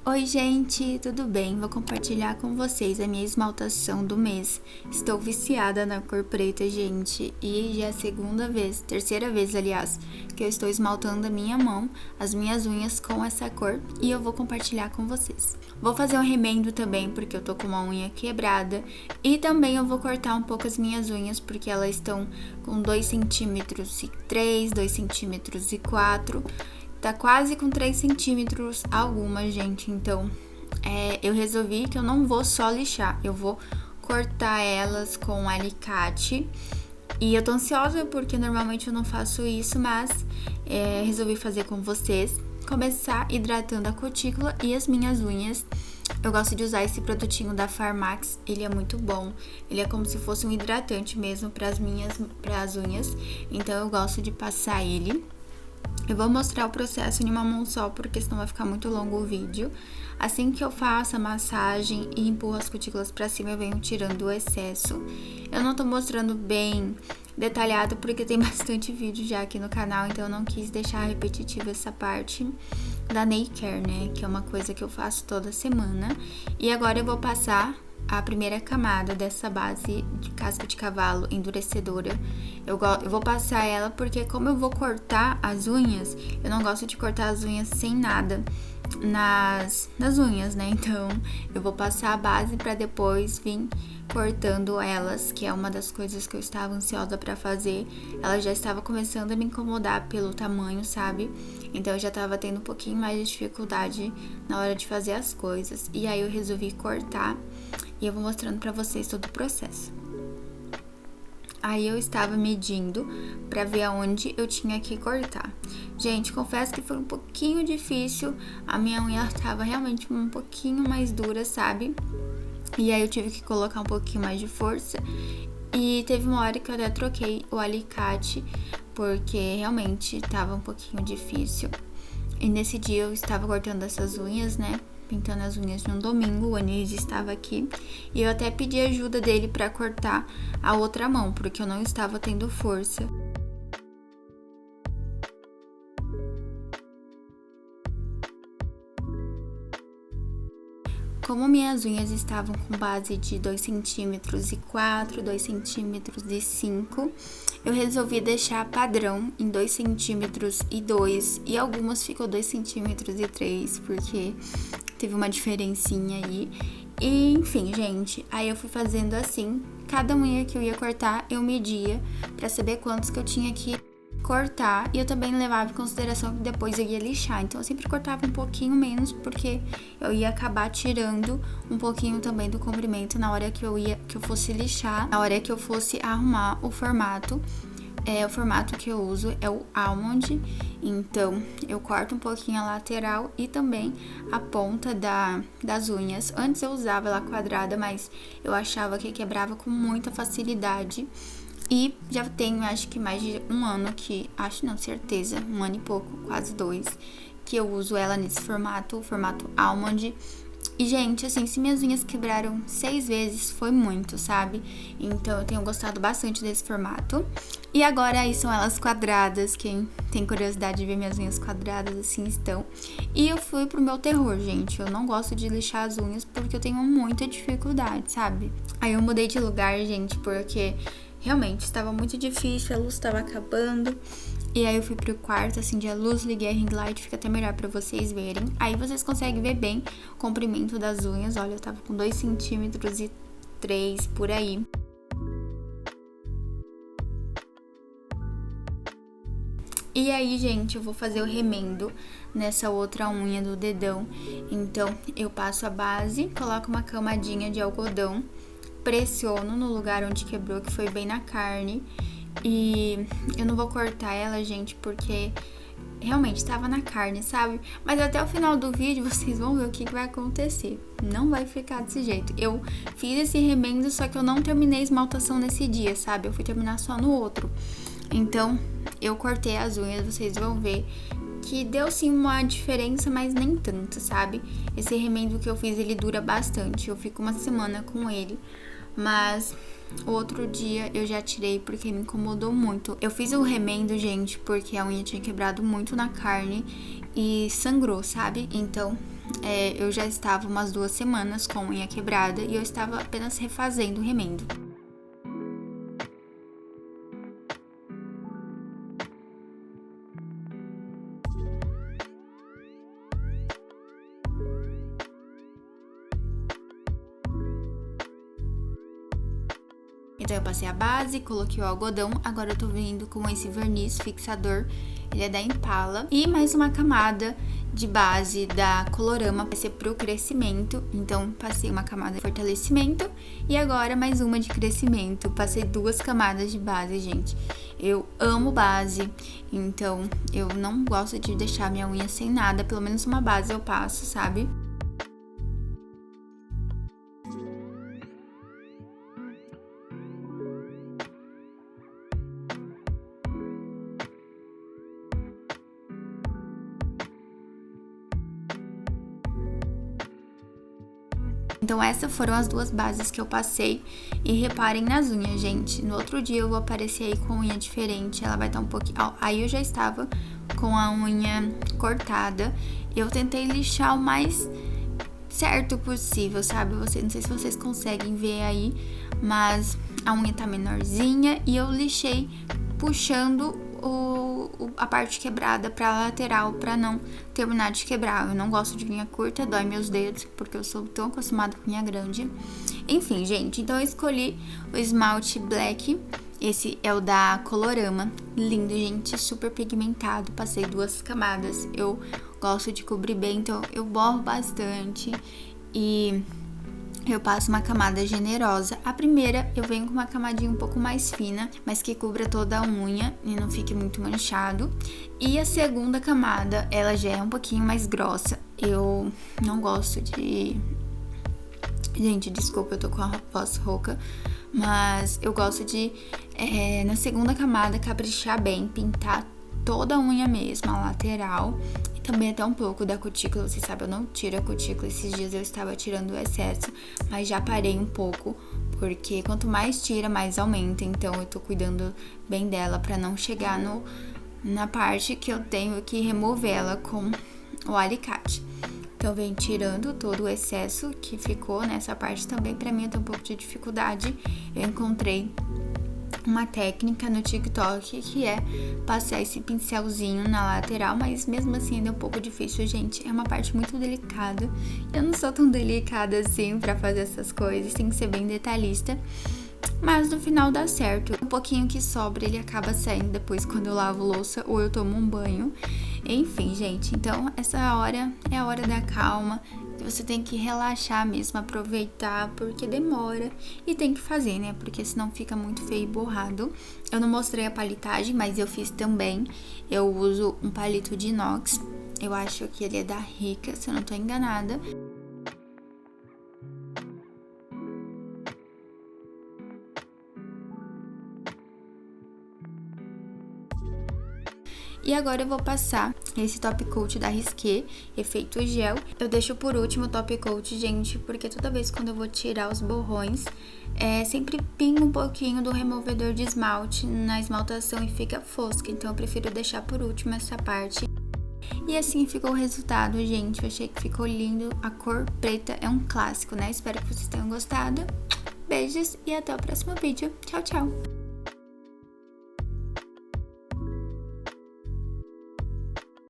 Oi gente, tudo bem? Vou compartilhar com vocês a minha esmaltação do mês. Estou viciada na cor preta, gente, e já é a terceira vez, aliás, que eu estou esmaltando a minha mão, as minhas unhas com essa cor e eu vou compartilhar com vocês. Vou fazer um remendo também porque eu tô com uma unha quebrada e também eu vou cortar um pouco as minhas unhas porque elas estão com 2 centímetros e 3, 2 centímetros e 4. Tá quase com 3 centímetros algumas, gente. Então, eu resolvi que eu não vou só lixar. Eu vou cortar elas com um alicate. E eu tô ansiosa porque normalmente eu não faço isso, mas resolvi fazer com vocês. Começar hidratando a cutícula e as minhas unhas. Eu gosto de usar esse produtinho da Farmax, ele é muito bom. Ele é como se fosse um hidratante mesmo para as unhas. Então eu gosto de passar ele. Eu vou mostrar o processo em uma mão só, porque senão vai ficar muito longo o vídeo. Assim que eu faço a massagem e empurro as cutículas pra cima, eu venho tirando o excesso. Eu não tô mostrando bem detalhado, porque tem bastante vídeo já aqui no canal, então eu não quis deixar repetitiva essa parte da nail care, né? Que é uma coisa que eu faço toda semana. E agora eu vou passar a primeira camada dessa base de casca de cavalo endurecedora. Eu vou passar ela porque como eu vou cortar as unhas, eu não gosto de cortar as unhas sem nada nas unhas, né? Então eu vou passar a base para depois vir cortando elas, que é uma das coisas que eu estava ansiosa para fazer. Ela já estava começando a me incomodar pelo tamanho, sabe? Então eu já estava tendo um pouquinho mais de dificuldade na hora de fazer as coisas. E aí eu resolvi cortar e eu vou mostrando pra vocês todo o processo. Aí eu estava medindo pra ver aonde eu tinha que cortar. Gente, confesso que foi um pouquinho difícil. A minha unha estava realmente um pouquinho mais dura, sabe? E aí eu tive que colocar um pouquinho mais de força. E teve uma hora que eu até troquei o alicate, porque realmente estava um pouquinho difícil. E nesse dia eu estava cortando essas unhas, né? Pintando as unhas num domingo, o Anis estava aqui e eu até pedi ajuda dele para cortar a outra mão, porque eu não estava tendo força. Como minhas unhas estavam com base de 2 centímetros e 4, 2 centímetros e 5, eu resolvi deixar padrão em 2 centímetros e 2, e algumas ficou 2 centímetros e 3, porque teve uma diferencinha aí. E, enfim, gente, aí eu fui fazendo assim, cada unha que eu ia cortar, eu media pra saber quantos que eu tinha que cortar, e eu também levava em consideração que depois eu ia lixar, então eu sempre cortava um pouquinho menos, porque eu ia acabar tirando um pouquinho também do comprimento na hora que eu fosse lixar, na hora que eu fosse arrumar o formato. O formato que eu uso é o almond, então eu corto um pouquinho a lateral e também a ponta das unhas. Antes eu usava ela quadrada, mas eu achava que quebrava com muita facilidade. E já tenho, acho que mais de um ano que, certeza, um ano e pouco, quase 2, que eu uso ela nesse formato, o formato almond. E, gente, assim, se minhas unhas quebraram 6 vezes, foi muito, sabe? Então, eu tenho gostado bastante desse formato. E agora, aí são elas quadradas. Quem tem curiosidade de ver minhas unhas quadradas, assim estão. E eu fui pro meu terror, gente. Eu não gosto de lixar as unhas porque eu tenho muita dificuldade, sabe? Aí eu mudei de lugar, gente, porque realmente estava muito difícil, a luz estava acabando. E aí eu fui pro quarto, acendi a luz, liguei a ring light, fica até melhor pra vocês verem. Aí vocês conseguem ver bem o comprimento das unhas. Olha, eu tava com 2 centímetros e 3 por aí. E aí, gente, eu vou fazer o remendo nessa outra unha do dedão. Então, eu passo a base, coloco uma camadinha de algodão, pressiono no lugar onde quebrou, que foi bem na carne. E eu não vou cortar ela, gente, porque realmente estava na carne, sabe? Mas até o final do vídeo vocês vão ver o que vai acontecer. Não vai ficar desse jeito. Eu fiz esse remendo, só que eu não terminei a esmaltação nesse dia, sabe? Eu fui terminar só no outro. Então, eu cortei as unhas, vocês vão ver que deu sim uma diferença, mas nem tanto, sabe? Esse remendo que eu fiz, ele dura bastante. Eu fico uma semana com ele. Mas o outro dia eu já tirei porque me incomodou muito. Eu fiz o remendo, gente, porque a unha tinha quebrado muito na carne e sangrou, sabe? Então eu já estava umas 2 semanas com a unha quebrada e eu estava apenas refazendo o remendo. Então eu passei a base, coloquei o algodão, agora eu tô vindo com esse verniz fixador, ele é da Impala. E mais uma camada de base da Colorama, vai ser pro crescimento, então passei uma camada de fortalecimento e agora mais uma de crescimento. Passei 2 camadas de base, gente. Eu amo base, então eu não gosto de deixar minha unha sem nada, pelo menos uma base eu passo, sabe? Então essas foram as 2 bases que eu passei e reparem nas unhas, gente. No outro dia eu vou aparecer aí com a unha diferente, ela vai estar um pouquinho... Aí eu já estava com a unha cortada. Eu tentei lixar o mais certo possível, sabe? Não sei se vocês conseguem ver aí, mas a unha tá menorzinha e eu lixei puxando a parte quebrada pra lateral, pra não terminar de quebrar. Eu não gosto de unha curta, dói meus dedos, porque eu sou tão acostumada com unha grande. Enfim, gente, então eu escolhi o esmalte Black. Esse é o da Colorama. Lindo, gente, super pigmentado. Passei 2 camadas. Eu gosto de cobrir bem, então eu borro bastante. E eu passo uma camada generosa. A primeira eu venho com uma camadinha um pouco mais fina, mas que cubra toda a unha e não fique muito manchado. E a segunda camada, ela já é um pouquinho mais grossa. Eu não gosto de... Gente, desculpa, eu tô com a voz rouca, mas eu gosto de, na segunda camada, caprichar bem, pintar toda a unha mesmo, a lateral. Também até um pouco da cutícula, vocês sabem, eu não tiro a cutícula. Esses dias eu estava tirando o excesso, mas já parei um pouco, porque quanto mais tira, mais aumenta. Então eu tô cuidando bem dela pra não chegar na parte que eu tenho que remover ela com o alicate. Então eu venho tirando todo o excesso que ficou nessa parte também. Pra mim eu tenho um pouco de dificuldade. Eu encontrei uma técnica no TikTok que é passar esse pincelzinho na lateral, mas mesmo assim ainda é um pouco difícil, gente. É uma parte muito delicada. Eu não sou tão delicada assim pra fazer essas coisas, tem que ser bem detalhista. Mas no final dá certo. Um pouquinho que sobra, ele acaba saindo depois quando eu lavo louça ou eu tomo um banho. Enfim, gente, então essa hora é a hora da calma. Você tem que relaxar mesmo, aproveitar, porque demora e tem que fazer, né? Porque senão fica muito feio e borrado. Eu não mostrei a palitagem, mas eu fiz também. Eu uso um palito de inox. Eu acho que ele é da Rica, se eu não tô enganada. E agora eu vou passar esse top coat da Risqué, efeito gel. Eu deixo por último o top coat, gente, porque toda vez quando eu vou tirar os borrões, sempre pinga um pouquinho do removedor de esmalte na esmaltação e fica fosca. Então eu prefiro deixar por último essa parte. E assim ficou o resultado, gente. Eu achei que ficou lindo. A cor preta é um clássico, né? Espero que vocês tenham gostado. Beijos e até o próximo vídeo. Tchau, tchau!